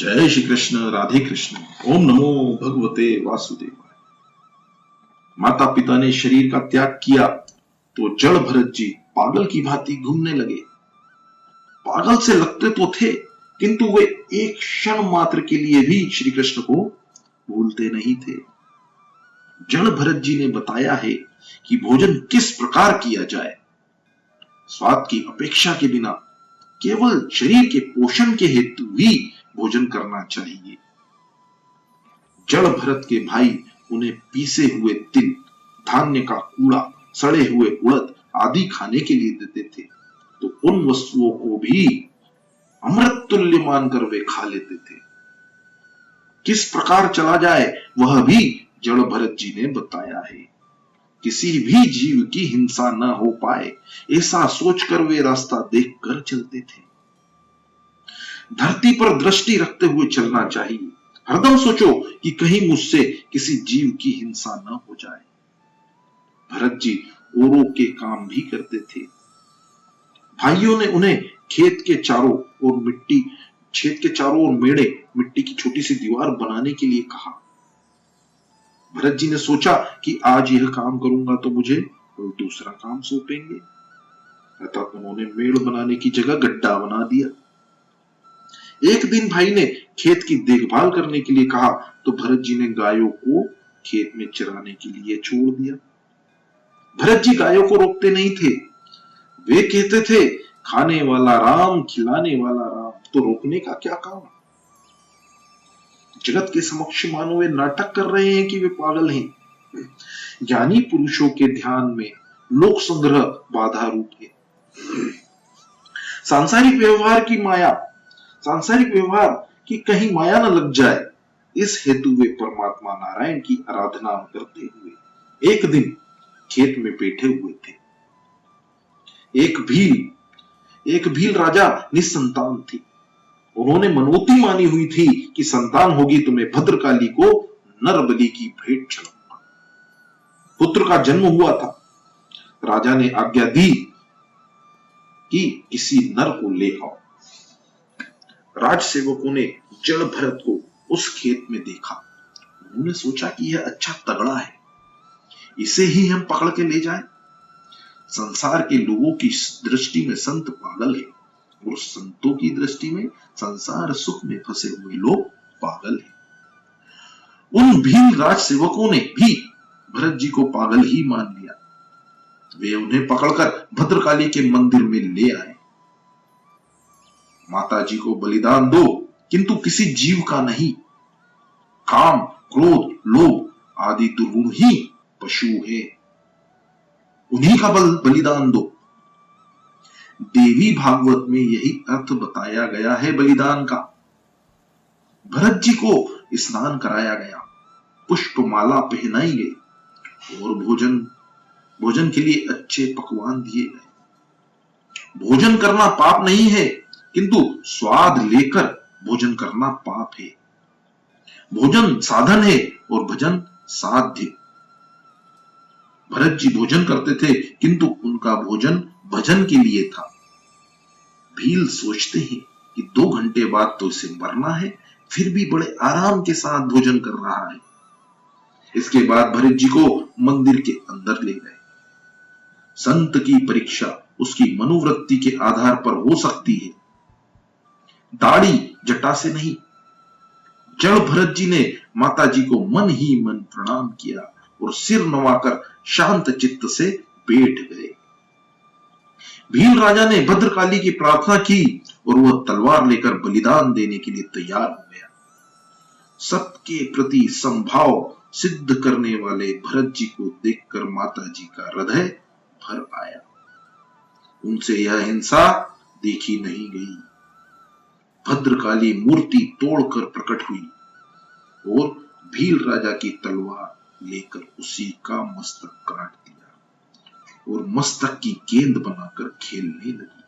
जय श्री कृष्ण, राधे कृष्ण। ओम नमो भगवते वासुदेवाय। माता पिता ने शरीर का त्याग किया तो जड़ भरत जी पागल की भांति घूमने लगे। पागल से लगते तो थे, किंतु वे एक क्षण मात्र के लिए भी श्री कृष्ण को भूलते नहीं थे। जड़ भरत जी ने बताया है कि भोजन किस प्रकार किया जाए। स्वाद की अपेक्षा के बिना केवल शरीर के पोषण के हेतु ही भोजन करना चाहिए। जड़ भरत के भाई उन्हें पीसे हुए तिल, धान्य का कूड़ा, सड़े हुए उड़द आदि खाने के लिए देते थे, तो उन वस्तुओं को भी अमृत तुल्य मानकर वे खा लेते थे। किस प्रकार चला जाए वह भी जड़ भरत जी ने बताया है। किसी भी जीव की हिंसा न हो पाए, ऐसा सोचकर वे रास्ता देखकर चलते थे। धरती पर दृष्टि रखते हुए चलना चाहिए। हरदम सोचो कि कहीं मुझसे किसी जीव की हिंसा न हो जाए। भरत जी औरों के काम भी करते थे। भाइयों ने उन्हें खेत के चारों ओर मेढ़े मिट्टी की छोटी सी दीवार बनाने के लिए कहा। भरत जी ने सोचा कि आज यह काम करूंगा तो मुझे कोई दूसरा काम सौंपेंगे, अतः उन्होंने मेड़ बनाने की जगह गड्ढा बना दिया। एक दिन भाई ने खेत की देखभाल करने के लिए कहा तो भरत जी ने गायों को खेत में चराने के लिए छोड़ दिया। भरत जी गायों को रोकते नहीं थे। वे कहते थे, खाने वाला राम, खिलाने वाला राम, तो रोकने का क्या काम। जगत के समक्ष मानो वे नाटक कर रहे हैं कि वे पागल हैं। ज्ञानी पुरुषों के ध्यान में लोक संग्रह बाधा रूप है। सांसारिक व्यवहार की कहीं माया न लग जाए, इस हेतु वे परमात्मा नारायण की आराधना करते हुए एक दिन खेत में बैठे हुए थे। एक भील राजा निसंतान थी। उन्होंने मनोती मानी हुई थी कि संतान होगी तो मैं भद्रकाली को नर बलि की भेंट चढ़ाऊंगा। पुत्र का जन्म हुआ था। राजा ने आज्ञा दी कि किसी नर को ले आओ। राजसेवकों ने जड़ भरत को उस खेत में देखा। उन्होंने सोचा कि यह अच्छा तगड़ा है, इसे ही हम पकड़ के ले जाएं। संसार के लोगों की दृष्टि में संत पागल है और संतों की दृष्टि में संसार सुख में फंसे हुए लोग पागल हैं। उन भील राजसेवकों ने भी भरत जी को पागल ही मान लिया। वे उन्हें पकड़कर भद्रकाली के मंदिर में ले आए। माता जी को बलिदान दो, किंतु किसी जीव का नहीं। काम, क्रोध, लोभ आदि दुर्गुण ही पशु है, उन्हीं का बलिदान दो। देवी भागवत में यही अर्थ बताया गया है बलिदान का। भरत जी को स्नान कराया गया, पुष्पमाला पहनाई गई और भोजन के लिए अच्छे पकवान दिए गए। भोजन करना पाप नहीं है, किंतु स्वाद लेकर भोजन करना पाप है। भोजन साधन है और भजन साध्य। भरत जी भोजन करते थे, किंतु उनका भोजन भजन के लिए था। भील सोचते हैं कि 2 घंटे बाद तो इसे मरना है, फिर भी बड़े आराम के साथ भोजन कर रहा है। इसके बाद भरत जी को मंदिर के अंदर ले गए। संत की परीक्षा उसकी मनोवृत्ति के आधार पर हो सकती है, दाढ़ी जटा से नहीं। जड़ भरत जी ने माता जी को मन ही मन प्रणाम किया और सिर नवाकर शांत चित्त से बैठ गए। भील राजा ने भद्रकाली की प्रार्थना की और वह तलवार लेकर बलिदान देने के लिए तैयार हो गया। सत्य के प्रति संभाव सिद्ध करने वाले भरत जी को देखकर माता जी का हृदय भर आया। उनसे यह हिंसा देखी नहीं गई। भद्रकाली मूर्ति तोड़कर प्रकट हुई और भील राजा की तलवार लेकर उसी का मस्तक काट दिया और मस्तक की गेंद बनाकर खेलने लगी।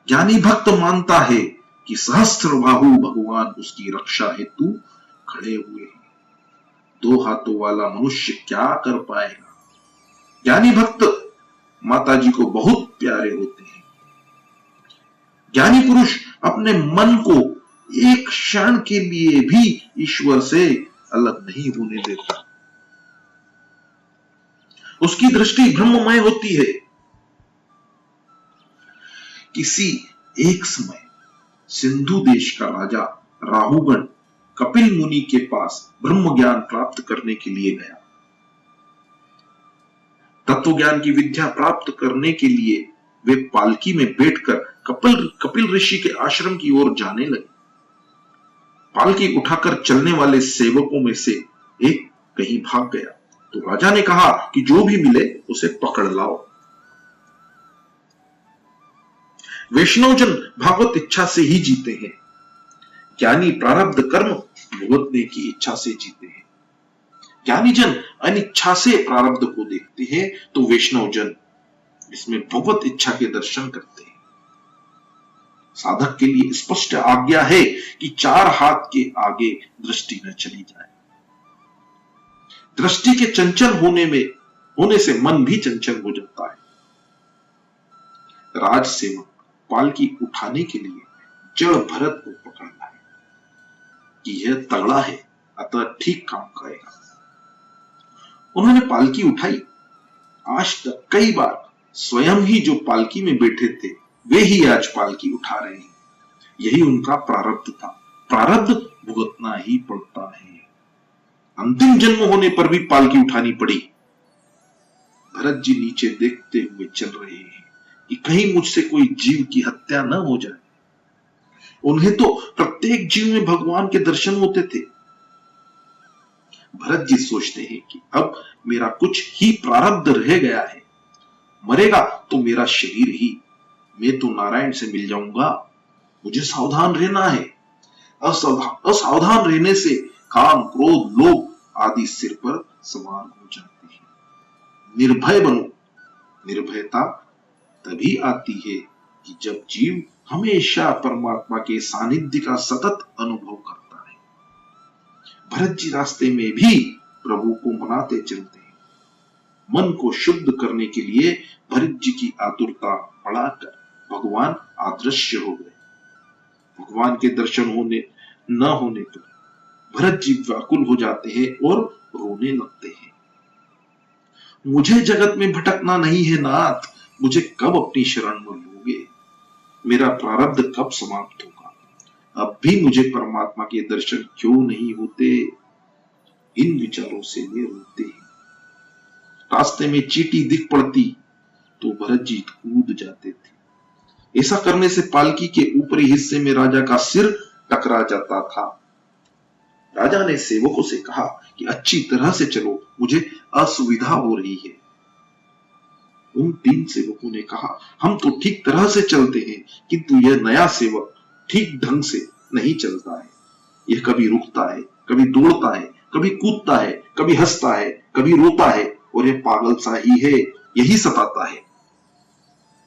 ज्ञानी भक्त मानता है कि सहस्त्रबाहु भगवान उसकी रक्षा हेतु खड़े हुए हैं। 2 हाथों वाला मनुष्य क्या कर पाएगा। ज्ञानी भक्त माता जी को बहुत प्यारे होते हैं। ज्ञानी पुरुष अपने मन को एक क्षण के लिए भी ईश्वर से अलग नहीं होने देता। उसकी दृष्टि ब्रह्ममय होती है। किसी एक समय सिंधु देश का राजा राहुगण कपिल मुनि के पास ब्रह्म ज्ञान प्राप्त करने के लिए गया। तत्व ज्ञान की विद्या प्राप्त करने के लिए वे पालकी में बैठकर कपिल ऋषि के आश्रम की ओर जाने लगे। पालकी उठाकर चलने वाले सेवकों में से एक कहीं भाग गया तो राजा ने कहा कि जो भी मिले उसे पकड़ लाओ। वैष्णवजन भागवत इच्छा से ही जीते हैं। ज्ञानी प्रारब्ध कर्म भुगतने की इच्छा से जीते हैं। ज्ञानी जन अनिच्छा से प्रारब्ध को देखते हैं तो वैष्णव जन इसमें भगवत इच्छा के दर्शन करते हैं। साधक के लिए स्पष्ट आज्ञा है कि चार हाथ के आगे दृष्टि न चली जाए। दृष्टि के चंचल होने से मन भी चंचल हो जाता है। राज सेवक पालकी उठाने के लिए जड़ भरत को पकड़ना है कि यह तगड़ा है, अतः ठीक काम करेगा। उन्होंने पालकी उठाई। आज तक कई बार स्वयं ही जो पालकी में बैठे थे वे ही आज पालकी उठा रहे हैं। यही उनका प्रारब्ध था। प्रारब्ध भुगतना ही पड़ता है। अंतिम जन्म होने पर भी पालकी उठानी पड़ी। भरत जी नीचे देखते हुए चल रहे हैं कि कहीं मुझसे कोई जीव की हत्या न हो जाए। उन्हें तो प्रत्येक जीव में भगवान के दर्शन होते थे। भरत जी सोचते हैं कि अब मेरा कुछ ही प्रारब्ध रह गया है। मरेगा तो मेरा शरीर ही, मैं तो नारायण से मिल जाऊंगा। मुझे सावधान रहना है। असावधान रहने से काम, क्रोध, लोभ आदि सिर पर सवार हो जाते हैं। निर्भय बनो। निर्भयता तभी आती है कि जब जीव हमेशा परमात्मा के सानिध्य का सतत अनुभव करता है। भरत जी रास्ते में भी प्रभु को मनाते चलते हैं। मन को शुद्ध करने के लिए भरत जी की आतुरता बढ़ाकर भगवान अदृश्य हो गए। भगवान के दर्शन न होने पर भरत जी व्याकुल हो जाते हैं और रोने लगते हैं। मुझे जगत में भटकना नहीं है नाथ, मुझे कब अपनी शरण में लोगे? मेरा प्रारब्ध कब समाप्त होगा? अब भी मुझे परमात्मा के दर्शन क्यों नहीं होते? इन विचारों से वे रोते हैं। रास्ते में चींटी दिख पड़ती तो भरत जी कूद जाते थे। ऐसा करने से पालकी के ऊपरी हिस्से में राजा का सिर टकरा जाता था। राजा ने सेवकों से कहा कि अच्छी तरह से चलो, मुझे असुविधा हो रही है। उन 3 सेवकों ने कहा, हम तो ठीक तरह से चलते हैं, किंतु यह नया सेवक ठीक ढंग से नहीं चलता है। यह कभी रुकता है, कभी दौड़ता है, कभी कूदता है, कभी हंसता है, कभी रोता है, और यह पागल सा ही है, यही सताता है।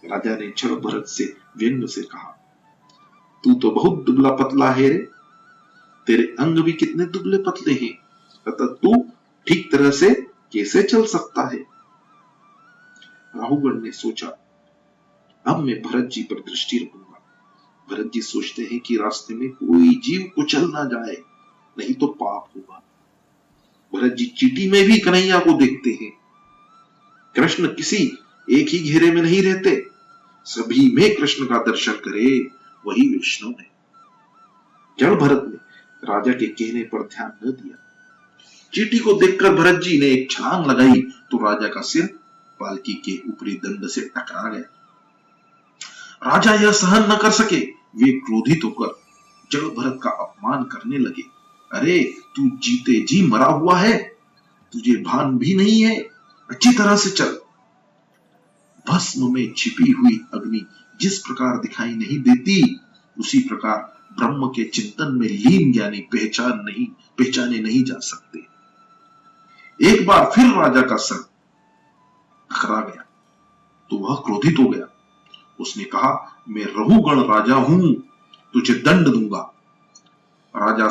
राजा ने क्षण भरत से व्यंग से कहा, तू तो बहुत दुबला पतला है रे, तेरे अंग भी कितने दुबले पतले हैं, अतः तू ठीक तरह से कैसे चल सकता है? राहुगण ने सोचा, अब मैं भरत जी पर दृष्टि रखूंगा। भरत जी सोचते हैं कि रास्ते में कोई जीव कुचल ना जाए, नहीं तो पाप होगा। भरत जी चींटी में भी कन्हैया को देखते हैं। कृष्ण किसी एक ही घेरे में नहीं रहते, सभी में कृष्ण का दर्शन करे वही वैष्णव है। जड़ भरत ने राजा के कहने पर ध्यान न दिया। चींटी को देखकर भरत जी ने एक छलांग लगाई तो राजा का सिर पालकी के ऊपरी दंड से टकरा गया। राजा यह सहन न कर सके। वे क्रोधित होकर जड़ भरत का अपमान करने लगे। अरे तू जीते जी मरा हुआ है, तुझे भान भी नहीं है, अच्छी तरह से चल। भस्म में छिपी हुई अग्नि जिस प्रकार दिखाई नहीं देती, उसी प्रकार ब्रह्म के चिंतन में लीन ज्ञानी पहचाने नहीं जा सकते। एक बार फिर राजा का सर टकरा गया तो वह क्रोधित हो गया। उसने कहा, मैं रहुगण राजा हूं, तुझे दंड दूंगा। राजा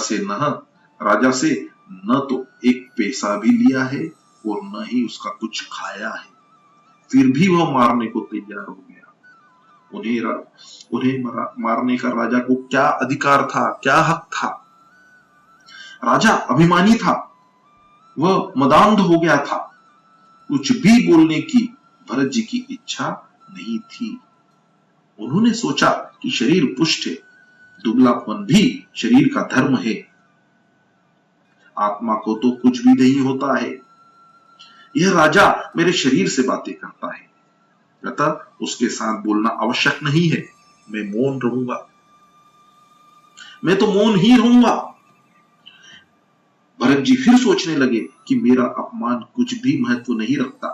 से न तो एक पैसा भी लिया है और न ही उसका कुछ खाया है, फिर भी वह मारने को तैयार हो गया। मारने का राजा को क्या अधिकार था, क्या हक था? राजा अभिमानी था, वह मदांध हो गया था। कुछ भी बोलने की भरत जी की इच्छा नहीं थी। उन्होंने सोचा कि शरीर पुष्ट है, दुबलापन भी शरीर का धर्म है, आत्मा को तो कुछ भी नहीं होता है। यह राजा मेरे शरीर से बातें करता है, अतः उसके साथ बोलना आवश्यक नहीं है। मैं मौन रहूंगा, मैं तो मौन ही रहूंगा। भरत जी फिर सोचने लगे कि मेरा अपमान कुछ भी महत्व नहीं रखता,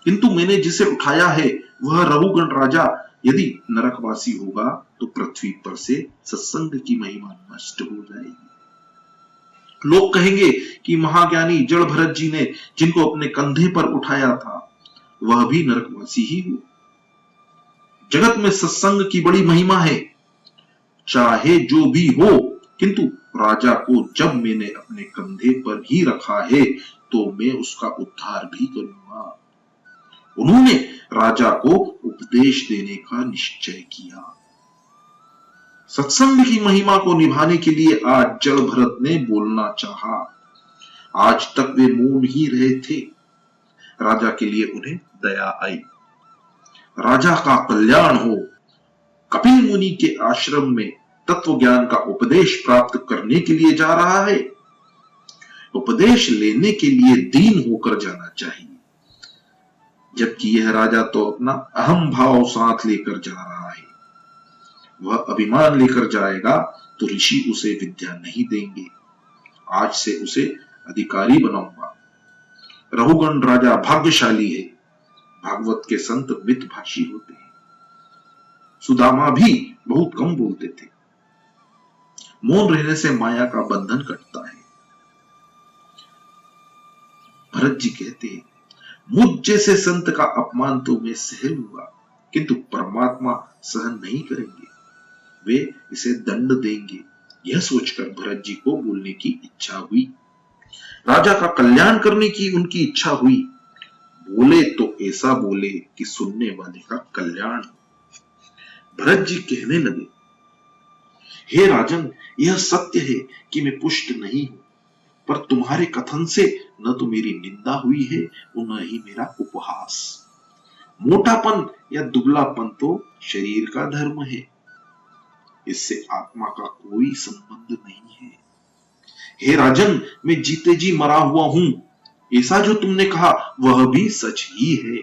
किंतु मैंने जिसे उठाया है वह रहुगण राजा यदि नरकवासी होगा तो पृथ्वी पर से सत्संग की महिमा नष्ट हो जाएगी। लोग कहेंगे कि महाज्ञानी जड़ भरत जी ने जिनको अपने कंधे पर उठाया था वह भी नरकवासी ही हो। जगत में सत्संग की बड़ी महिमा है, चाहे जो भी हो, किंतु राजा को जब मैंने अपने कंधे पर ही रखा है तो मैं उसका उद्धार भी करूंगा। उन्होंने राजा को उपदेश देने का निश्चय किया। सत्संग की महिमा को निभाने के लिए आज जड़ भरत ने बोलना चाहा। आज तक वे मौन ही रहे थे। राजा के लिए उन्हें दया आई। राजा का कल्याण हो। कपिल मुनि के आश्रम में तत्व ज्ञान का उपदेश प्राप्त करने के लिए जा रहा है। उपदेश लेने के लिए दीन होकर जाना चाहिए, जबकि यह राजा तो अपना अहम भाव साथ लेकर जा रहा है। वह अभिमान लेकर जाएगा तो ऋषि उसे विद्या नहीं देंगे। आज से उसे अधिकारी बनाऊंगा। रहुगण राजा भाग्यशाली है। भागवत के संत मितभाषी होते हैं। सुदामा भी बहुत कम बोलते थे। मौन रहने से माया का बंधन कटता है। भरत जी कहते हैं, मुझ जैसे संत का अपमान तो मैं सह लूंगा, किंतु परमात्मा सहन नहीं करेंगे, वे इसे दंड देंगे। यह सोचकर भरत जी को बोलने की इच्छा हुई। राजा का कल्याण करने की उनकी इच्छा हुई। बोले तो ऐसा बोले कि सुनने वाले का कल्याण हो। भरत जी कहने लगे, हे राजन, यह सत्य है कि मैं पुष्ट नहीं हूं, पर तुम्हारे कथन से न तो मेरी निंदा हुई है और न ही मेरा उपहास। मोटापन या दुबलापन तो शरीर का धर्म है, इससे आत्मा का कोई संबंध नहीं है। हे राजन, मैं जीते जी मरा हुआ हूं, ऐसा जो तुमने कहा वह भी सच ही है,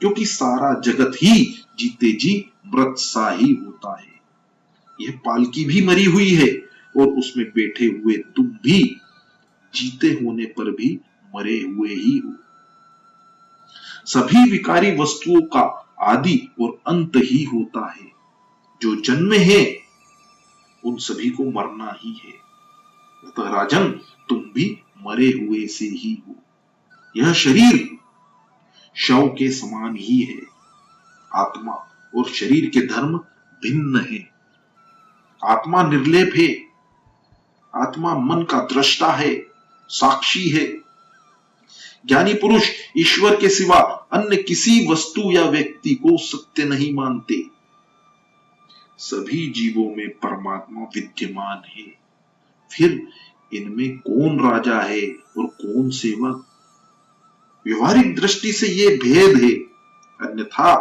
क्योंकि सारा जगत ही जीते जी मृत सा ही होता है। यह पालकी भी मरी हुई है और उसमें बैठे हुए तुम भी जीते होने पर भी मरे हुए ही हो। सभी विकारी वस्तुओं का आदि और अंत ही होता है। जो जन्मे हैं उन सभी को मरना ही है। अतः राजन, तुम भी मरे हुए से ही हो। यह शरीर शव के समान ही है। आत्मा और शरीर के धर्म भिन्न है। आत्मा निर्लेप है। आत्मा मन का दृष्टा है, साक्षी है। ज्ञानी पुरुष ईश्वर के सिवा अन्य किसी वस्तु या व्यक्ति को सत्य नहीं मानते। सभी जीवों में परमात्मा विद्यमान है। फिर इनमें कौन राजा है और कौन सेवक? व्यवहारिक दृष्टि से यह भेद है, अन्यथा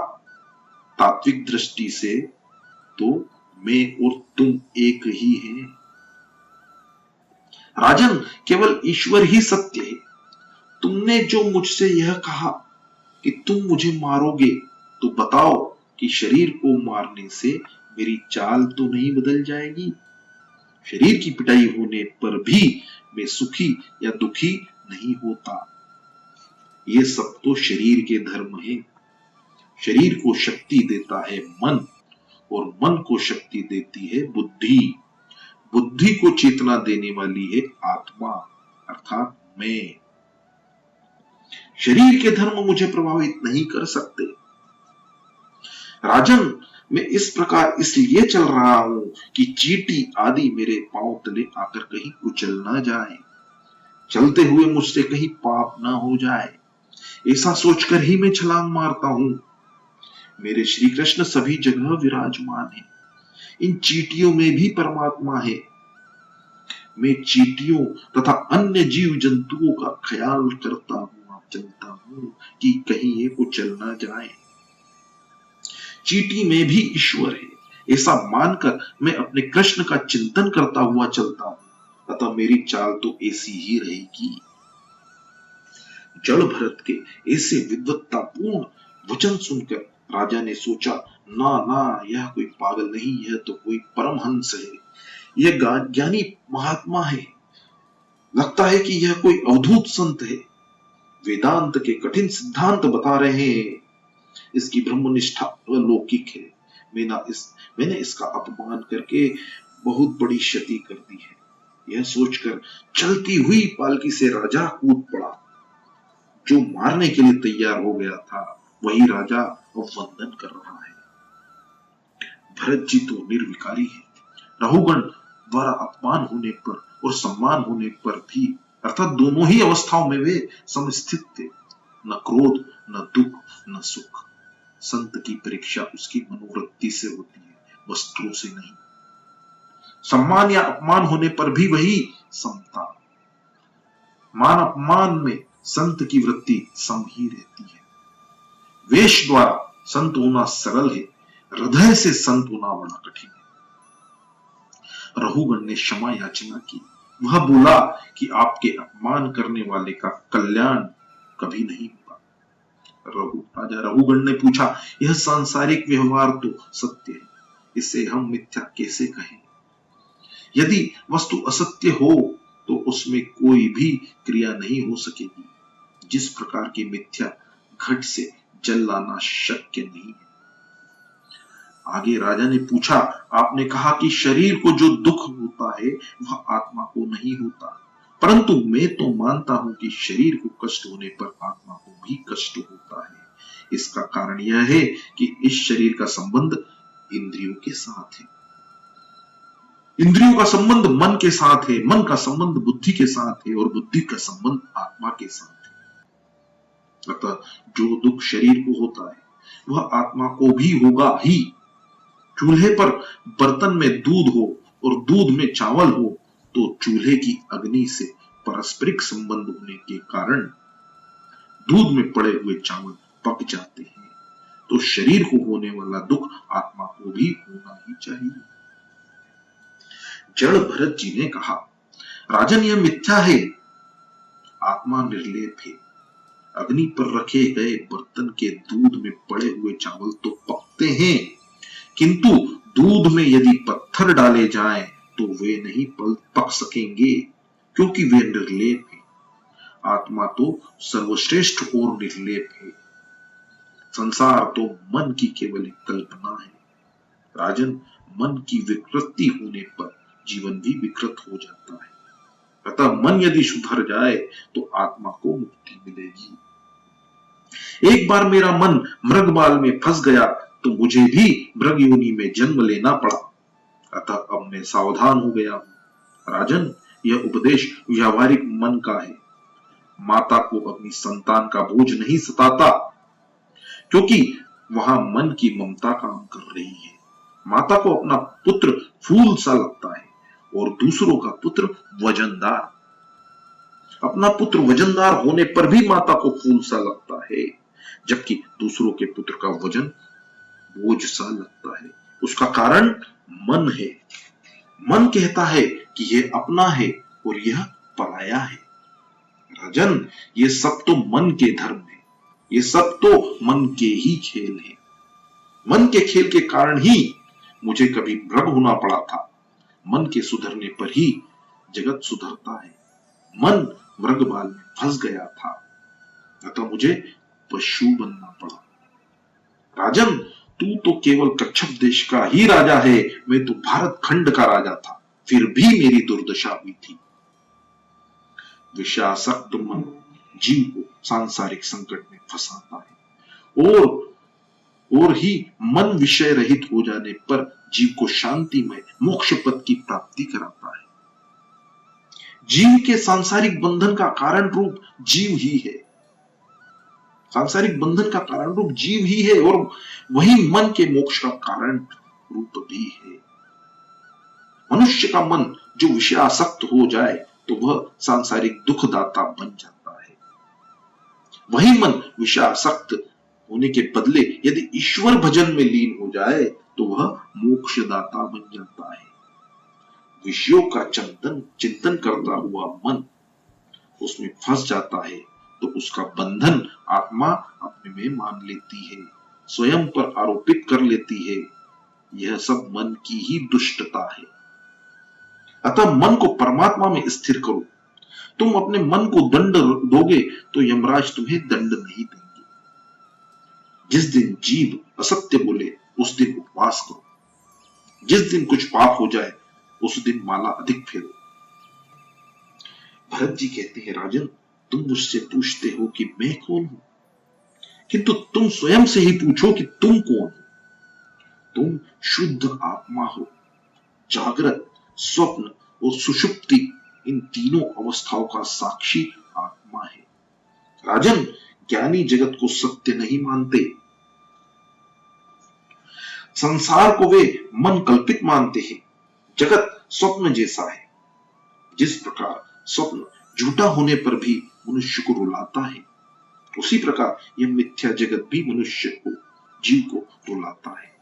तात्विक दृष्टि से तो मैं और तुम एक ही हैं। राजन, केवल ईश्वर ही सत्य है। तुमने जो मुझसे यह कहा कि तुम मुझे मारोगे, तो बताओ कि शरीर को मारने से मेरी चाल तो नहीं बदल जाएगी? शरीर की पिटाई होने पर भी मैं सुखी या दुखी नहीं होता। ये सब तो शरीर के धर्म है। शरीर को शक्ति देता है मन, और मन को शक्ति देती है बुद्धि। बुद्धि को चेतना देने वाली है आत्मा, अर्थात मैं। शरीर के धर्म मुझे प्रभावित नहीं कर सकते। राजन, मैं इस प्रकार इसलिए चल रहा हूं कि चींटी आदि मेरे पांव तले आकर कहीं कुचल ना जाए, चलते हुए मुझसे कहीं पाप ना हो जाए, ऐसा सोचकर ही मैं छलांग मारता हूं। मेरे श्री कृष्ण सभी जगह विराजमान है, इन चींटियों में भी परमात्मा है। मैं चींटियों तथा अन्य जीव जंतुओं का ख्याल करता हुआ चलता हूँ कि कहीं ये कुचल न जाए। चींटी में भी ईश्वर है, ऐसा मानकर मैं अपने कृष्ण का चिंतन करता हुआ चलता हूँ, अतः मेरी चाल तो ऐसी ही रहेगी। जड़ भरत के ऐसे विद्वत्तापूर्ण वचन सुनकर राजा ने सोचा, ना ना, यह कोई पागल नहीं, यह तो कोई परमहंस है, यह ज्ञानी महात्मा है। लगता है कि यह कोई अवधूत संत है, वेदांत के कठिन सिद्धांत बता रहे हैं। इसकी ब्रह्मनिष्ठा अलौकिक है। मैंने इसका अपमान करके बहुत बड़ी क्षति कर दी है। यह सोचकर चलती हुई पालकी से राजा कूद पड़ा। जो मारने के लिए तैयार हो गया था, वही राजा अब वंदन कर रहा है। भरत जी तो निर्विकारी है। रहुगण द्वारा अपमान होने पर और सम्मान होने पर भी, अर्थात दोनों ही अवस्थाओं में वे समस्थित थे। न क्रोध, न दुख, न सुख। संत की परीक्षा उसकी मनोवृत्ति से होती है, वस्त्रों से नहीं। सम्मान या अपमान होने पर भी वही समता। मान अपमान में संत की वृत्ति सम ही रहती है। वेश द्वारा संत होना सरल है, हृदय से संत होना बड़ा कठिन है। रहुगण ने क्षमा याचना की। वह बोला कि आपके अपमान करने वाले का कल्याण कभी नहीं होगा। राजा रहुगण ने पूछा, यह सांसारिक व्यवहार तो सत्य है, इसे हम मिथ्या कैसे कहें? यदि वस्तु असत्य हो तो उसमें कोई भी क्रिया नहीं हो सकेगी। जिस प्रकार की मिथ्या घट से जल लाना शक्य नहीं है। आगे राजा ने पूछा, आपने कहा कि शरीर को जो दुख होता है वह आत्मा को नहीं होता, परंतु मैं तो मानता हूं कि शरीर को कष्ट होने पर आत्मा को भी कष्ट होता है। इसका कारण यह है कि इस शरीर का संबंध इंद्रियों के साथ है, इंद्रियों का संबंध मन के साथ है, मन का संबंध बुद्धि के साथ है और बुद्धि का संबंध आत्मा के साथ है। अतः जो दुख शरीर को होता है वह आत्मा को भी होगा ही। चूल्हे पर बर्तन में दूध हो और दूध में चावल हो तो चूल्हे की अग्नि से पारस्परिक संबंध होने के कारण दूध में पड़े हुए चावल पक जाते हैं। तो शरीर को होने वाला दुख आत्मा को भी होना ही चाहिए। जड़ भरत जी ने कहा, राजन यह मिथ्या है, आत्मा निर्लेप है। अग्नि पर रखे गए बर्तन के दूध में पड़े हुए चावल तो पकते हैं, किंतु दूध में यदि पत्थर डाले जाएं तो वे नहीं पक सकेंगे, क्योंकि वे निर्लेप है। आत्मा तो सर्वश्रेष्ठ और निर्लेप है। संसार तो मन की केवल एक कल्पना है। राजन, मन की विकृति होने पर जीवन भी विकृत हो जाता है। अतः मन यदि सुधर जाए तो आत्मा को मुक्ति मिलेगी। एक बार मेरा मन मृगबाल में फंस गया तो मुझे भी मृग योनि में जन्म लेना पड़ा। अतः अब मैं सावधान हो गया हूं। राजन, यह उपदेश व्यावहारिक मन का है। माता को अपनी संतान का बोझ नहीं सताता, क्योंकि वहां मन की ममता काम कर रही है। माता को अपना पुत्र फूल सा लगता है और दूसरों का पुत्र वजनदार। अपना पुत्र वजनदार होने पर भी माता को फूल सा लगता है, जबकि दूसरों के पुत्र का वजन बोझ सा लगता है। उसका कारण मन है। मन कहता है कि यह अपना है और यह पराया है। राजन, ये सब तो मन के धर्म है, ये सब तो मन के ही खेल है। मन के खेल के कारण ही मुझे कभी मृग होना पड़ा था। मन के सुधरने पर ही जगत सुधरता है। मन मृगबाल में फंस गया था, अतः मुझे पशु बनना पड़ा। राजन, तू तो केवल कच्छप देश का ही राजा है, मैं तो भारत खंड का राजा था, फिर भी मेरी दुर्दशा हुई थी। विषयासक्त मन जीव को सांसारिक संकट में फंसाता है और ही मन विषय रहित हो जाने पर जीव को शांतिमय मोक्ष पद की प्राप्ति कराता है। जीव के सांसारिक बंधन का कारण रूप जीव ही है। सांसारिक बंधन का कारण रूप जीव ही है और वही मन के मोक्ष का कारण रूप भी है। मनुष्य का मन जो विषयासक्त हो जाए तो वह सांसारिक दुखदाता बन जाता है। वही मन विषयासक्त होने के बदले यदि ईश्वर भजन में लीन हो जाए तो वह मोक्षदाता बन जाता है। विषयों का चिंतन करता हुआ मन उसमें फंस जाता है तो उसका बंधन आत्मा अपने में मान लेती है, स्वयं पर आरोपित कर लेती है। यह सब मन की ही दुष्टता है। अतः मन को परमात्मा में स्थिर करो। तुम अपने मन को दंड दोगे तो यमराज तुम्हें दंड नहीं देंगे। जिस दिन जीव असत्य बोले उस दिन उपवास करो। जिस दिन कुछ पाप हो जाए उस दिन माला अधिक फेरो। भरत जी कहते हैं, राजन तुम मुझसे पूछते हो कि मैं कौन हूं, किंतु तुम स्वयं से ही पूछो कि तुम कौन हो। तुम शुद्ध आत्मा हो। जागृत, स्वप्न और सुषुप्ति इन तीनों अवस्थाओं का साक्षी आत्मा है। राजन ज्ञानी जगत को सत्य नहीं मानते। संसार को वे मन कल्पित मानते हैं। जगत स्वप्न जैसा है। जिस प्रकार स्वप्न झूठा होने पर भी मनुष्य को रुलाता है, उसी प्रकार यह मिथ्या जगत भी मनुष्य को, जीव को रुलाता है।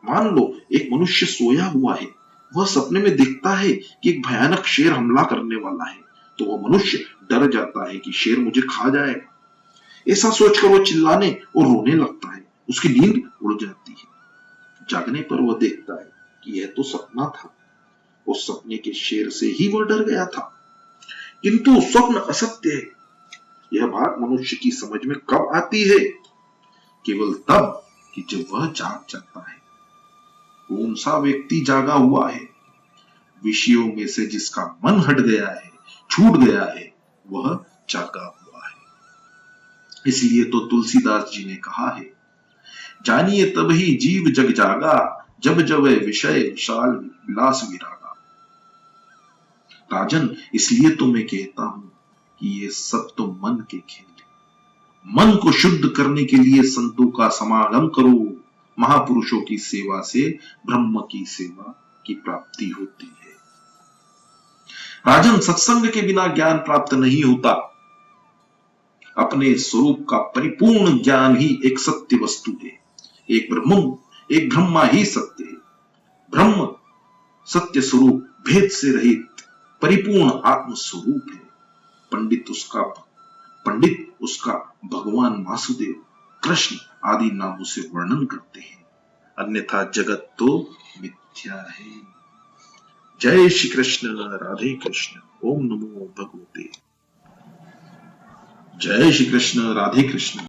मान लो एक मनुष्य सोया हुआ है, वह सपने में देखता है कि एक भयानक शेर हमला करने वाला है, तो वह मनुष्य डर जाता है कि शेर मुझे खा जाएगा। ऐसा सोचकर वह चिल्लाने और रोने लगता है। उसकी नींद उड़ जाती है। जागने पर वह देखता है कि यह तो सपना था। उस सपने के शेर से ही वह डर गया था। किंतु स्वप्न असत्य है। यह बात मनुष्य की समझ में कब आती है? केवल तब कि जब वह जाग जाता है। कौन सा व्यक्ति जागा हुआ है? विषयों में से जिसका मन हट गया है, छूट गया है, वह जागा हुआ है। इसलिए तो तुलसीदास जी ने कहा है, जानिए तभी जीव जग जागा, जब जब विषय विशाल विलास विरागा। राजन इसलिए तो मैं कहता हूं कि ये सब तो मन के खेल है। मन को शुद्ध करने के लिए संतों का समागम करो। महापुरुषों की सेवा से ब्रह्म की सेवा की प्राप्ति होती है। राजन सत्संग के बिना ज्ञान प्राप्त नहीं होता। अपने स्वरूप का परिपूर्ण ज्ञान ही एक सत्य वस्तु है। एक ब्रह्मा ही सत्य है। ब्रह्म सत्य स्वरूप, भेद से रहित परिपूर्ण आत्म स्वरूप है। पंडित उसका भगवान वासुदेव, कृष्ण आदि नामों से वर्णन करते हैं। अन्यथा जगत तो मिथ्या है। जय श्री कृष्ण, राधे कृष्ण, ओम नमो भगवते। जय श्री कृष्ण, राधे कृष्ण।